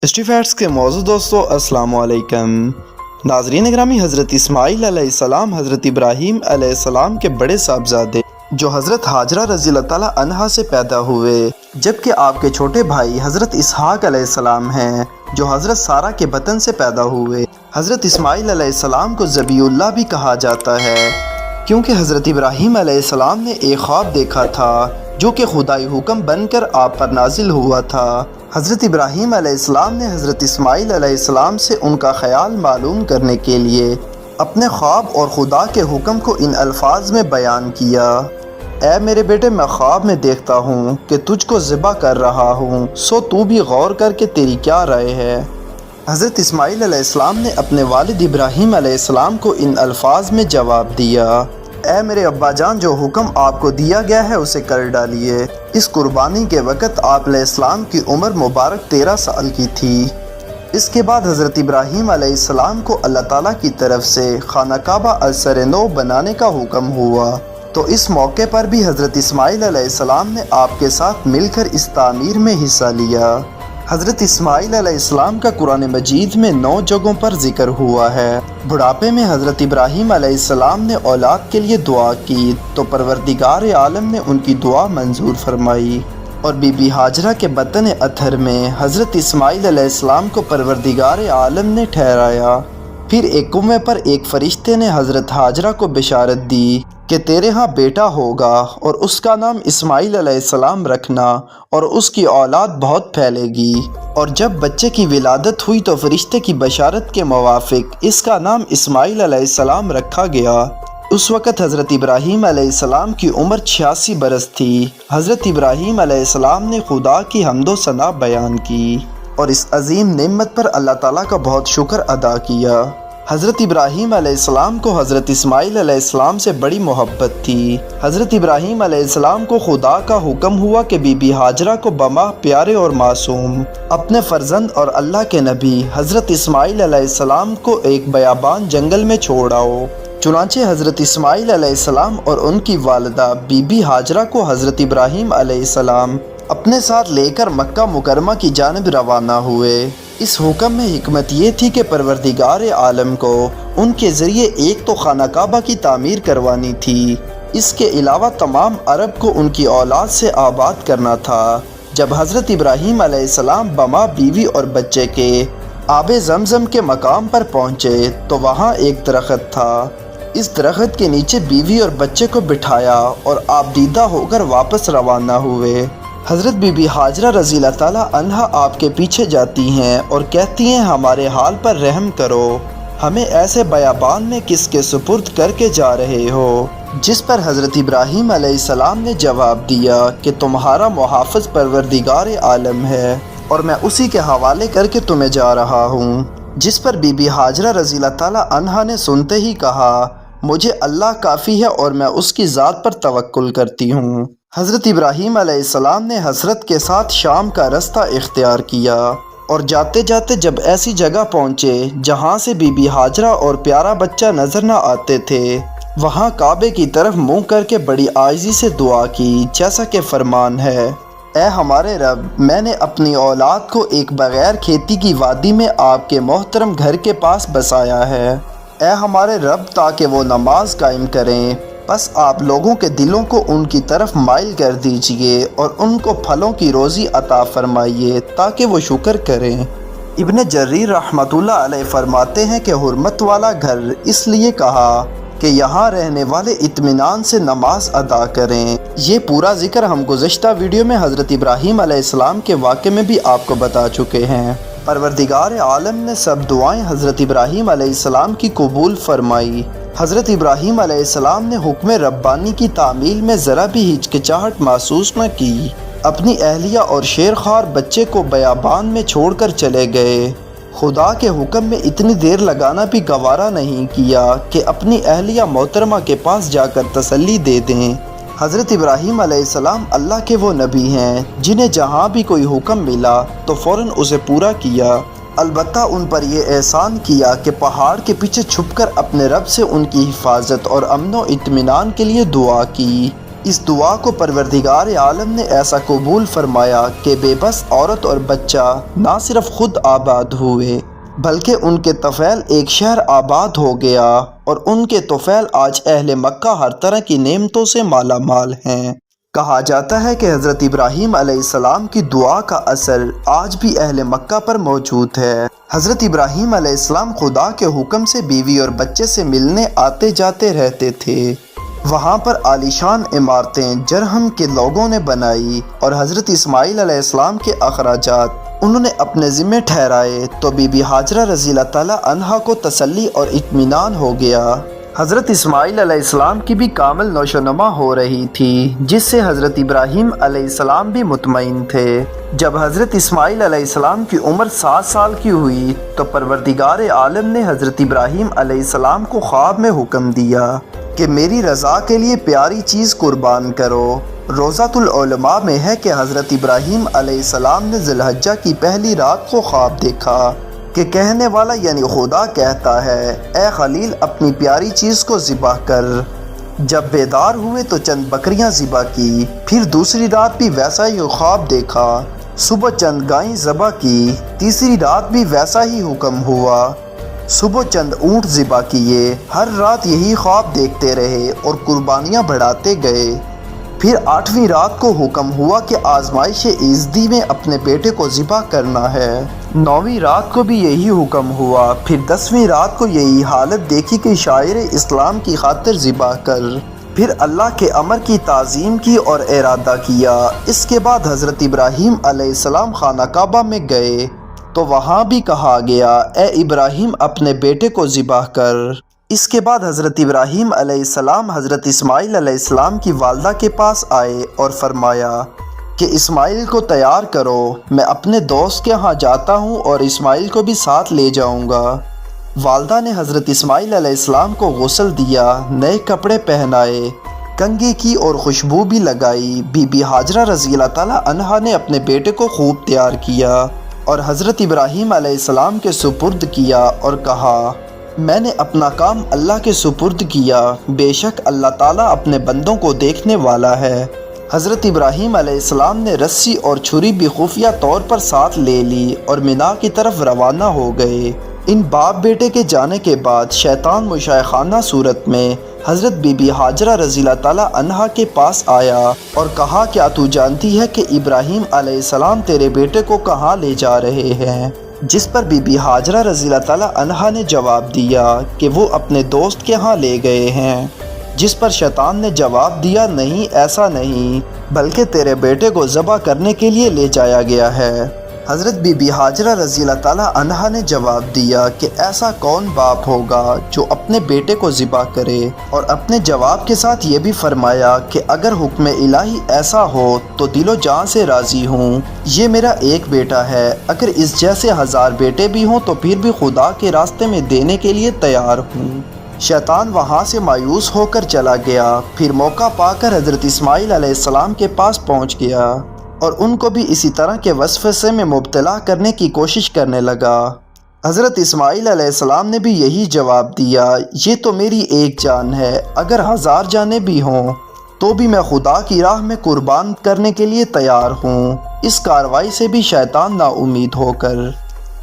History facts کے موضوع دوستو السلام علیکم ناظرین گرامی، حضرت اسماعیل علیہ السلام حضرت ابراہیم علیہ السلام کے بڑے صاحبزادے جو حضرت ہاجرہ رضی اللہ تعالیٰ عنہا سے پیدا ہوئے، جبکہ آپ کے چھوٹے بھائی حضرت اسحاق علیہ السلام ہیں جو حضرت سارہ کے بطن سے پیدا ہوئے۔ حضرت اسماعیل علیہ السلام کو ذبیح اللہ بھی کہا جاتا ہے کیونکہ حضرت ابراہیم علیہ السلام نے ایک خواب دیکھا تھا جو کہ خدائی حکم بن کر آپ پر نازل ہوا تھا۔ حضرت ابراہیم علیہ السلام نے حضرت اسماعیل علیہ السلام سے ان کا خیال معلوم کرنے کے لیے اپنے خواب اور خدا کے حکم کو ان الفاظ میں بیان کیا: اے میرے بیٹے، میں خواب میں دیکھتا ہوں کہ تجھ کو ذبح کر رہا ہوں، سو تو بھی غور کر کے تیری کیا رائے ہے۔ حضرت اسماعیل علیہ السلام نے اپنے والد ابراہیم علیہ السلام کو ان الفاظ میں جواب دیا: اے میرے ابا جان، جو حکم آپ کو دیا گیا ہے اسے کر ڈالیے۔ اس قربانی کے وقت آپ علیہ السلام کی عمر مبارک 13 سال کی تھی۔ اس کے بعد حضرت ابراہیم علیہ السلام کو اللہ تعالیٰ کی طرف سے خانہ کعبہ ازسر نو بنانے کا حکم ہوا، تو اس موقع پر بھی حضرت اسماعیل علیہ السلام نے آپ کے ساتھ مل کر اس تعمیر میں حصہ لیا۔ حضرت اسماعیل علیہ السلام کا قرآن مجید میں 9 جگہوں پر ذکر ہوا ہے۔ بڑھاپے میں حضرت ابراہیم علیہ السلام نے اولاد کے لیے دعا کی تو پروردگار عالم نے ان کی دعا منظور فرمائی، اور بی بی ہاجرہ کے بطن اطہر میں حضرت اسماعیل علیہ السلام کو پروردگار عالم نے ٹھہرایا۔ پھر ایک کنویں پر ایک فرشتے نے حضرت ہاجرہ کو بشارت دی کہ تیرے ہاں بیٹا ہوگا اور اس کا نام اسماعیل علیہ السلام رکھنا، اور اس کی اولاد بہت پھیلے گی۔ اور جب بچے کی ولادت ہوئی تو فرشتے کی بشارت کے موافق اس کا نام اسماعیل علیہ السلام رکھا گیا۔ اس وقت حضرت ابراہیم علیہ السلام کی عمر 86 برس تھی۔ حضرت ابراہیم علیہ السلام نے خدا کی حمد و ثنا بیان کی اور اس عظیم نعمت پر اللہ تعالیٰ کا بہت شکر ادا کیا۔ حضرت ابراہیم علیہ السلام کو حضرت اسماعیل علیہ السلام سے بڑی محبت تھی۔ حضرت ابراہیم علیہ السلام کو خدا کا حکم ہوا کہ بی بی ہاجرہ کو بماہ پیارے اور معصوم اپنے فرزند اور اللہ کے نبی حضرت اسماعیل علیہ السلام کو ایک بیابان جنگل میں چھوڑ آؤ۔ چنانچہ حضرت اسماعیل علیہ السلام اور ان کی والدہ بی بی ہاجرہ کو حضرت ابراہیم علیہ السلام اپنے ساتھ لے کر مکہ مکرمہ کی جانب روانہ ہوئے۔ اس حکم میں حکمت یہ تھی کہ پروردگار عالم کو ان کے ذریعے ایک تو خانہ کعبہ کی تعمیر کروانی تھی، اس کے علاوہ تمام عرب کو ان کی اولاد سے آباد کرنا تھا۔ جب حضرت ابراہیم علیہ السلام بما بیوی اور بچے کے آب زمزم کے مقام پر پہنچے تو وہاں ایک درخت تھا۔ اس درخت کے نیچے بیوی اور بچے کو بٹھایا اور آپ دیدہ ہو کر واپس روانہ ہوئے۔ حضرت بی بی ہاجرہ رضی اللہ تعالیٰ عنہا آپ کے پیچھے جاتی ہیں اور کہتی ہیں: ہمارے حال پر رحم کرو، ہمیں ایسے بیابان میں کس کے سپرد کر کے جا رہے ہو؟ جس پر حضرت ابراہیم علیہ السلام نے جواب دیا کہ تمہارا محافظ پروردگار عالم ہے اور میں اسی کے حوالے کر کے تمہیں جا رہا ہوں۔ جس پر بی بی ہاجرہ رضی اللہ تعالیٰ عنہا نے سنتے ہی کہا: مجھے اللہ کافی ہے اور میں اس کی ذات پر توکل کرتی ہوں۔ حضرت ابراہیم علیہ السلام نے حسرت کے ساتھ شام کا رستہ اختیار کیا اور جاتے جاتے جب ایسی جگہ پہنچے جہاں سے بی بی ہاجرہ اور پیارا بچہ نظر نہ آتے تھے، وہاں کعبے کی طرف منہ کر کے بڑی عاجزی سے دعا کی، جیسا کہ فرمان ہے: اے ہمارے رب، میں نے اپنی اولاد کو ایک بغیر کھیتی کی وادی میں آپ کے محترم گھر کے پاس بسایا ہے۔ اے ہمارے رب، تاکہ وہ نماز قائم کریں، بس آپ لوگوں کے دلوں کو ان کی طرف مائل کر دیجئے اور ان کو پھلوں کی روزی عطا فرمائیے تاکہ وہ شکر کریں۔ ابن جریر رحمۃ اللہ علیہ فرماتے ہیں کہ حرمت والا گھر اس لیے کہا کہ یہاں رہنے والے اطمینان سے نماز ادا کریں۔ یہ پورا ذکر ہم گزشتہ ویڈیو میں حضرت ابراہیم علیہ السلام کے واقعے میں بھی آپ کو بتا چکے ہیں۔ پروردگار عالم نے سب دعائیں حضرت ابراہیم علیہ السلام کی قبول فرمائی۔ حضرت ابراہیم علیہ السلام نے حکم ربانی کی تعمیل میں ذرا بھی ہچکچاہٹ محسوس نہ کی۔ اپنی اہلیہ اور شیرخوار بچے کو بیابان میں چھوڑ کر چلے گئے۔ خدا کے حکم میں اتنی دیر لگانا بھی گوارا نہیں کیا کہ اپنی اہلیہ محترمہ کے پاس جا کر تسلی دے دیں۔ حضرت ابراہیم علیہ السلام اللہ کے وہ نبی ہیں جنہیں جہاں بھی کوئی حکم ملا تو فوراً اسے پورا کیا۔ البتہ ان پر یہ احسان کیا کہ پہاڑ کے پیچھے چھپ کر اپنے رب سے ان کی حفاظت اور امن و اطمینان کے لیے دعا کی۔ اس دعا کو پروردگار عالم نے ایسا قبول فرمایا کہ بے بس عورت اور بچہ نہ صرف خود آباد ہوئے بلکہ ان کے طفیل ایک شہر آباد ہو گیا، اور ان کے طفیل آج اہل مکہ ہر طرح کی نعمتوں سے مالا مال ہیں۔ کہا جاتا ہے کہ حضرت ابراہیم علیہ السلام کی دعا کا اثر آج بھی اہل مکہ پر موجود ہے۔ حضرت ابراہیم علیہ السلام خدا کے حکم سے بیوی اور بچے سے ملنے آتے جاتے رہتے تھے۔ وہاں پر عالیشان عمارتیں جرہم کے لوگوں نے بنائی، اور حضرت اسماعیل علیہ السلام کے اخراجات انہوں نے اپنے ذمہ ٹھہرائے، تو بی بی ہاجرہ رضی اللہ تعالیٰ عنہا کو تسلی اور اطمینان ہو گیا۔ حضرت اسماعیل علیہ السلام کی بھی کامل نشو و نما ہو رہی تھی، جس سے حضرت ابراہیم علیہ السلام بھی مطمئن تھے۔ جب حضرت اسماعیل علیہ السلام کی عمر 7 سال کی ہوئی تو پروردگار عالم نے حضرت ابراہیم علیہ السلام کو خواب میں حکم دیا کہ میری رضا کے لیے پیاری چیز قربان کرو۔ روضۃ العلماء میں ہے کہ حضرت ابراہیم علیہ السلام نے ذی الحجہ کی پہلی رات کو خواب دیکھا کہ کہنے والا یعنی خدا کہتا ہے، اے خلیل اپنی پیاری چیز کو ذبح کر۔ جب بیدار ہوئے تو چند بکریاں ذبح کی، پھر دوسری رات بھی ویسا ہی خواب دیکھا، صبح چند گائیں ذبح کی، تیسری رات بھی ویسا ہی حکم ہوا، صبح چند اونٹ ذبح کیے۔ ہر رات یہی خواب دیکھتے رہے اور قربانیاں بڑھاتے گئے۔ پھر 8ویں رات کو حکم ہوا کہ آزمائش ایزدی میں اپنے بیٹے کو ذبح کرنا ہے۔ 9ویں رات کو بھی یہی حکم ہوا۔ پھر 10ویں رات کو یہی حالت دیکھی کہ شاعر اسلام کی خاطر ذبح کر۔ پھر اللہ کے امر کی تعظیم کی اور ارادہ کیا۔ اس کے بعد حضرت ابراہیم علیہ السلام خانہ کعبہ میں گئے تو وہاں بھی کہا گیا، اے ابراہیم اپنے بیٹے کو ذبح کر۔ اس کے بعد حضرت ابراہیم علیہ السلام حضرت اسماعیل علیہ السلام کی والدہ کے پاس آئے اور فرمایا کہ اسماعیل کو تیار کرو، میں اپنے دوست کے ہاں جاتا ہوں اور اسماعیل کو بھی ساتھ لے جاؤں گا۔ والدہ نے حضرت اسماعیل علیہ السلام کو غسل دیا، نئے کپڑے پہنائے، کنگھی کی اور خوشبو بھی لگائی۔ بی بی ہاجرہ رضی اللہ تعالیٰ عنہا نے اپنے بیٹے کو خوب تیار کیا اور حضرت ابراہیم علیہ السلام کے سپرد کیا اور کہا، میں نے اپنا کام اللہ کے سپرد کیا، بے شک اللہ تعالیٰ اپنے بندوں کو دیکھنے والا ہے۔ حضرت ابراہیم علیہ السلام نے رسی اور چھری بھی خفیہ طور پر ساتھ لے لی اور مینا کی طرف روانہ ہو گئے۔ ان باپ بیٹے کے جانے کے بعد شیطان مشائخانہ صورت میں حضرت بی بی ہاجرہ رضی اللہ تعالیٰ عنہا کے پاس آیا اور کہا، کیا تو جانتی ہے کہ ابراہیم علیہ السلام تیرے بیٹے کو کہاں لے جا رہے ہیں؟ جس پر بی بی ہاجرہ رضی اللہ تعالیٰ عنہا نے جواب دیا کہ وہ اپنے دوست کے ہاں لے گئے ہیں۔ جس پر شیطان نے جواب دیا، نہیں ایسا نہیں، بلکہ تیرے بیٹے کو ذبح کرنے کے لیے لے جایا گیا ہے۔ حضرت بی بی ہاجرہ رضی اللہ تعالیٰ عنہا نے جواب دیا کہ ایسا کون باپ ہوگا جو اپنے بیٹے کو ذبح کرے، اور اپنے جواب کے ساتھ یہ بھی فرمایا کہ اگر حکم الہی ایسا ہو تو دل و جان سے راضی ہوں، یہ میرا ایک بیٹا ہے، اگر اس جیسے 1000 بیٹے بھی ہوں تو پھر بھی خدا کے راستے میں دینے کے لیے تیار ہوں۔ شیطان وہاں سے مایوس ہو کر چلا گیا۔ پھر موقع پا کر حضرت اسماعیل علیہ السلام کے پاس پہنچ گیا اور ان کو بھی اسی طرح کے وسوسے میں مبتلا کرنے کی کوشش کرنے لگا۔ حضرت اسماعیل علیہ السلام نے بھی یہی جواب دیا، یہ تو میری ایک جان ہے، اگر 1000 جانیں بھی ہوں تو بھی میں خدا کی راہ میں قربان کرنے کے لیے تیار ہوں۔ اس کارروائی سے بھی شیطان نا امید ہو کر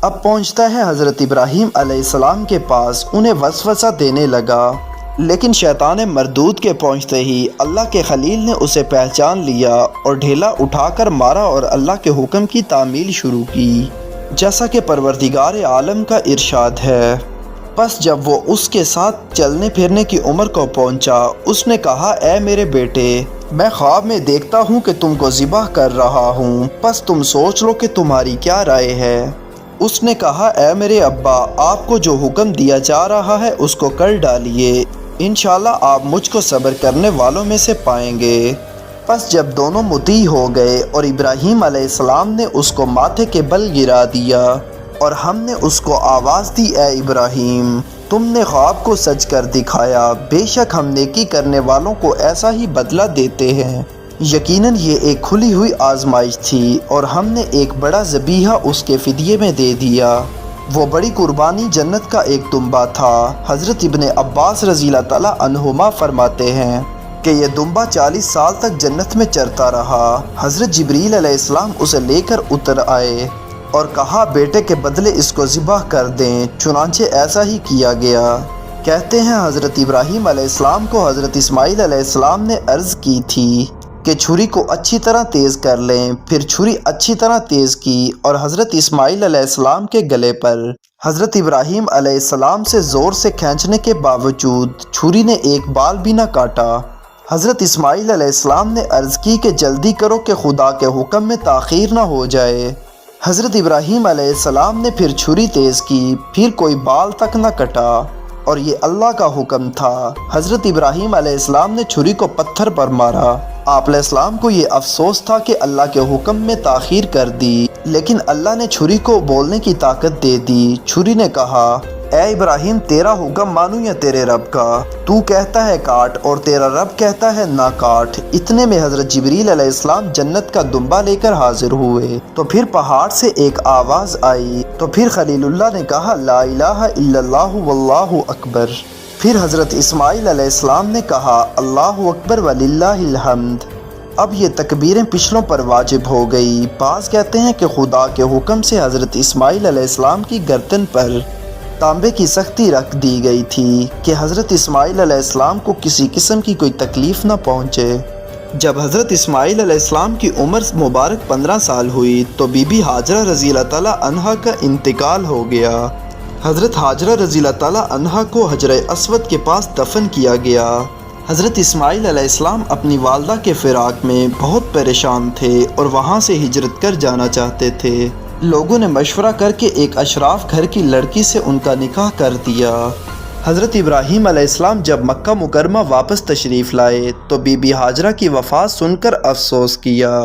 اب پہنچتا ہے حضرت ابراہیم علیہ السلام کے پاس، انہیں وسوسہ دینے لگا، لیکن شیطان مردود کے پہنچتے ہی اللہ کے خلیل نے اسے پہچان لیا اور ڈھیلا اٹھا کر مارا اور اللہ کے حکم کی تعمیل شروع کی، جیسا کہ پروردگار عالم کا ارشاد ہے۔ پس جب وہ اس کے ساتھ چلنے پھرنے کی عمر کو پہنچا، اس نے کہا، اے میرے بیٹے، میں خواب میں دیکھتا ہوں کہ تم کو ذبح کر رہا ہوں، پس تم سوچ لو کہ تمہاری کیا رائے ہے۔ اس نے کہا، اے میرے ابا، آپ کو جو حکم دیا جا رہا ہے اس کو کر ڈالیے، انشاءاللہ آپ مجھ کو صبر کرنے والوں میں سے پائیں گے۔ پس جب دونوں مطیع ہو گئے اور ابراہیم علیہ السلام نے اس کو ماتھے کے بل گرا دیا اور ہم نے اس کو آواز دی، اے ابراہیم، تم نے خواب کو سچ کر دکھایا، بے شک ہم نیکی کرنے والوں کو ایسا ہی بدلہ دیتے ہیں۔ یقیناً یہ ایک کھلی ہوئی آزمائش تھی اور ہم نے ایک بڑا ذبیحہ اس کے فدیے میں دے دیا۔ وہ بڑی قربانی جنت کا ایک تنبا تھا۔ حضرت ابن عباس رضی اللہ تعالیٰ عنہما فرماتے ہیں کہ یہ دمبا 40 سال تک جنت میں چرتا رہا۔ حضرت جبریل علیہ السلام اسے لے کر اتر آئے اور کہا بیٹے کے بدلے اس کو ذبح کر دیں، چنانچہ ایسا ہی کیا گیا۔ کہتے ہیں حضرت ابراہیم علیہ السلام کو حضرت اسماعیل علیہ السلام نے عرض کی تھی کہ چھری کو اچھی طرح تیز کر لیں، پھر چھری اچھی طرح تیز کی اور حضرت اسماعیل علیہ السلام کے گلے پر حضرت ابراہیم علیہ السلام سے زور سے کھینچنے کے باوجود چھری نے ایک بال بھی نہ کاٹا۔ حضرت اسماعیل علیہ السلام نے عرض کی کہ جلدی کرو کہ خدا کے حکم میں تاخیر نہ ہو جائے۔ حضرت ابراہیم علیہ السلام نے پھر چھری تیز کی، پھر کوئی بال تک نہ کٹا، اور یہ اللہ کا حکم تھا۔ حضرت ابراہیم علیہ السلام نے چھری کو پتھر پر مارا۔ آپ علیہ السلام کو یہ افسوس تھا کہ اللہ کے حکم میں تاخیر کر دی، لیکن اللہ نے چھری کو بولنے کی طاقت دے دی۔ چھری نے کہا اے ابراہیم تیرا حکم مانوں یا تیرے رب کا؟ تو کہتا ہے کاٹ اور تیرا رب کہتا ہے نہ کاٹ۔ اتنے میں حضرت جبریل علیہ السلام جنت کا دمبا لے کر حاضر ہوئے تو پھر پہاڑ سے ایک آواز آئی، تو پھر خلیل اللہ نے کہا لا الہ الا اللہ واللہ اکبر۔ پھر حضرت اسماعیل علیہ السلام نے کہا اللہ اکبر وللہ الحمد۔ اب یہ تکبیریں پچھلوں پر واجب ہو گئی۔ بعض کہتے ہیں کہ خدا کے حکم سے حضرت اسماعیل علیہ السلام کی گردن پر تانبے کی سختی رکھ دی گئی تھی کہ حضرت اسماعیل علیہ السلام کو کسی قسم کی کوئی تکلیف نہ پہنچے۔ جب حضرت اسماعیل علیہ السلام کی عمر مبارک 15 سال ہوئی تو بی بی ہاجرہ رضی اللہ تعالیٰ عنہا کا انتقال ہو گیا۔ حضرت ہاجرہ رضی اللہ تعالیٰ عنہا کو حجر اسود کے پاس دفن کیا گیا۔ حضرت اسماعیل علیہ السلام اپنی والدہ کے فراق میں بہت پریشان تھے اور وہاں سے ہجرت کر جانا چاہتے تھے۔ لوگوں نے مشورہ کر کے ایک اشراف گھر کی لڑکی سے ان کا نکاح کر دیا۔ حضرت ابراہیم علیہ السلام جب مکہ مکرمہ واپس تشریف لائے تو بی بی ہاجرہ کی وفات سن کر افسوس کیا۔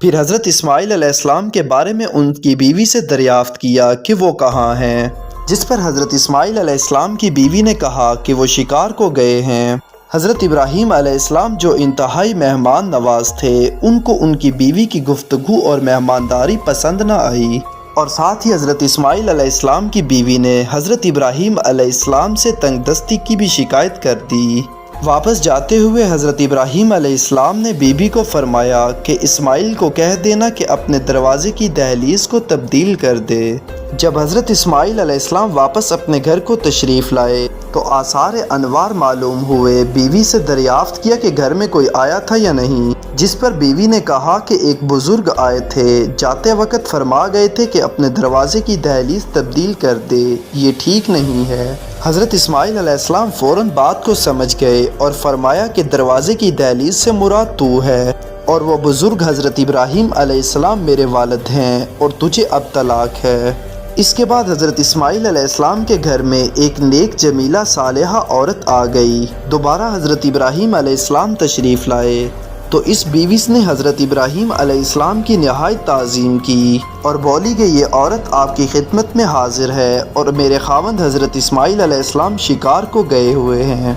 پھر حضرت اسماعیل علیہ السلام کے بارے میں ان کی بیوی سے دریافت کیا کہ وہ کہاں ہیں، جس پر حضرت اسماعیل علیہ السلام کی بیوی نے کہا کہ وہ شکار کو گئے ہیں۔ حضرت ابراہیم علیہ السلام جو انتہائی مہمان نواز تھے، ان کو ان کی بیوی کی گفتگو اور مہمانداری پسند نہ آئی، اور ساتھ ہی حضرت اسماعیل علیہ السلام کی بیوی نے حضرت ابراہیم علیہ السلام سے تنگ دستی کی بھی شکایت کر دی۔ واپس جاتے ہوئے حضرت ابراہیم علیہ السلام نے بیوی کو فرمایا کہ اسماعیل کو کہہ دینا کہ اپنے دروازے کی دہلیز کو تبدیل کر دے۔ جب حضرت اسماعیل علیہ السلام واپس اپنے گھر کو تشریف لائے تو آثار انوار معلوم ہوئے۔ بیوی سے دریافت کیا کہ گھر میں کوئی آیا تھا یا نہیں، جس پر بیوی نے کہا کہ ایک بزرگ آئے تھے، جاتے وقت فرما گئے تھے کہ اپنے دروازے کی دہلیز تبدیل کر دے، یہ ٹھیک نہیں ہے۔ حضرت اسماعیل علیہ السلام فوراً بات کو سمجھ گئے اور فرمایا کہ دروازے کی دہلیز سے مراد تو ہے، اور وہ بزرگ حضرت ابراہیم علیہ السلام میرے والد ہیں اور تجھے اب طلاق ہے۔ اس کے بعد حضرت اسماعیل علیہ السلام کے گھر میں ایک نیک جمیلہ صالحہ عورت آ گئی۔ دوبارہ حضرت ابراہیم علیہ السلام تشریف لائے تو اس بیوی نے حضرت ابراہیم علیہ السلام کی نہایت تعظیم کی اور بولی کہ یہ عورت آپ کی خدمت میں حاضر ہے اور میرے خاوند حضرت اسماعیل علیہ السلام شکار کو گئے ہوئے ہیں۔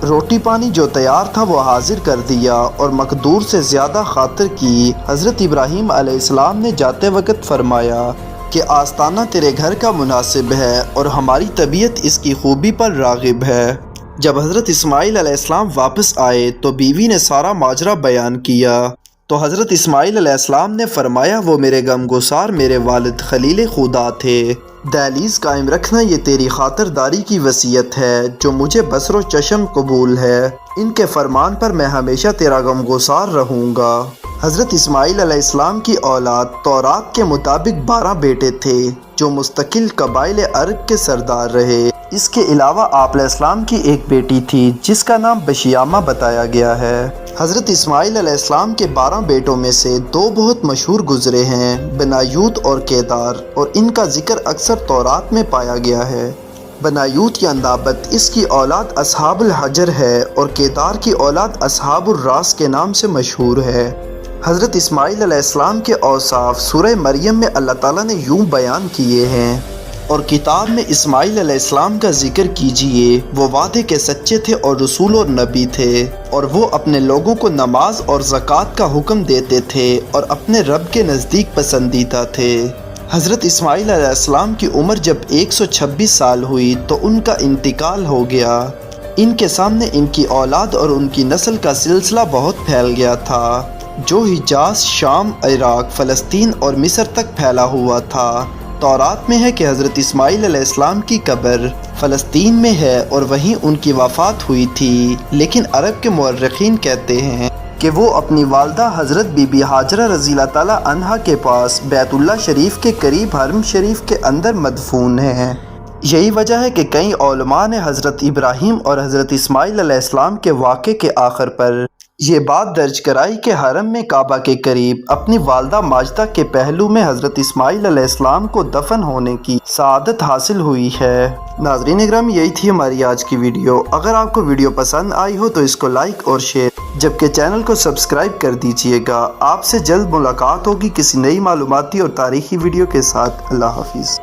روٹی پانی جو تیار تھا وہ حاضر کر دیا اور مقدور سے زیادہ خاطر کی۔ حضرت ابراہیم علیہ السلام نے جاتے وقت فرمایا کہ آستانہ تیرے گھر کا مناسب ہے اور ہماری طبیعت اس کی خوبی پر راغب ہے۔ جب حضرت اسماعیل علیہ السلام واپس آئے تو بیوی نے سارا ماجرا بیان کیا تو حضرت اسماعیل علیہ السلام نے فرمایا وہ میرے غمگسار میرے والد خلیل خدا تھے۔ دہلیز قائم رکھنا یہ تیری خاطرداری کی وصیت ہے جو مجھے بصر و چشم قبول ہے، ان کے فرمان پر میں ہمیشہ تیرا غمگسار رہوں گا۔ حضرت اسماعیل علیہ السلام کی اولاد تورات کے مطابق 12 بیٹے تھے جو مستقل قبائل عرب کے سردار رہے۔ اس کے علاوہ آپ علیہ السلام کی ایک بیٹی تھی جس کا نام بشیامہ بتایا گیا ہے۔ حضرت اسماعیل علیہ السلام کے 12 بیٹوں میں سے 2 بہت مشہور گزرے ہیں، بنایوت اور کیدار، اور ان کا ذکر اکثر تورات میں پایا گیا ہے۔ بنایوت یا نابت اس کی اولاد اصحاب الحجر ہے اور کیدار کی اولاد اصحاب الراس کے نام سے مشہور ہے۔ حضرت اسماعیل علیہ السلام کے اوصاف سورہ مریم میں اللہ تعالیٰ نے یوں بیان کیے ہیں، اور کتاب میں اسماعیل علیہ السلام کا ذکر کیجئے، وہ وعدے کے سچے تھے اور رسول اور نبی تھے، اور وہ اپنے لوگوں کو نماز اور زکوٰۃ کا حکم دیتے تھے اور اپنے رب کے نزدیک پسندیدہ تھے۔ حضرت اسماعیل علیہ السلام کی عمر جب 126 سال ہوئی تو ان کا انتقال ہو گیا۔ ان کے سامنے ان کی اولاد اور ان کی نسل کا سلسلہ بہت پھیل گیا تھا، جو حجاز، شام، عراق، فلسطین اور مصر تک پھیلا ہوا تھا۔ تورات میں ہے کہ حضرت اسماعیل علیہ السلام کی قبر فلسطین میں ہے اور وہیں ان کی وفات ہوئی تھی، لیکن عرب کے مورخین کہتے ہیں کہ وہ اپنی والدہ حضرت بی بی ہاجرہ رضی اللہ تعالیٰ عنہا کے پاس بیت اللہ شریف کے قریب حرم شریف کے اندر مدفون ہیں۔ یہی وجہ ہے کہ کئی علماء نے حضرت ابراہیم اور حضرت اسماعیل علیہ السلام کے واقعے کے آخر پر یہ بات درج کرائی کہ حرم میں کعبہ کے قریب اپنی والدہ ماجدہ کے پہلو میں حضرت اسماعیل علیہ السلام کو دفن ہونے کی سعادت حاصل ہوئی ہے۔ ناظرین اکرام، یہی تھی ہماری آج کی ویڈیو۔ اگر آپ کو ویڈیو پسند آئی ہو تو اس کو لائک اور شیئر، جبکہ چینل کو سبسکرائب کر دیجئے گا۔ آپ سے جلد ملاقات ہوگی کسی نئی معلوماتی اور تاریخی ویڈیو کے ساتھ۔ اللہ حافظ۔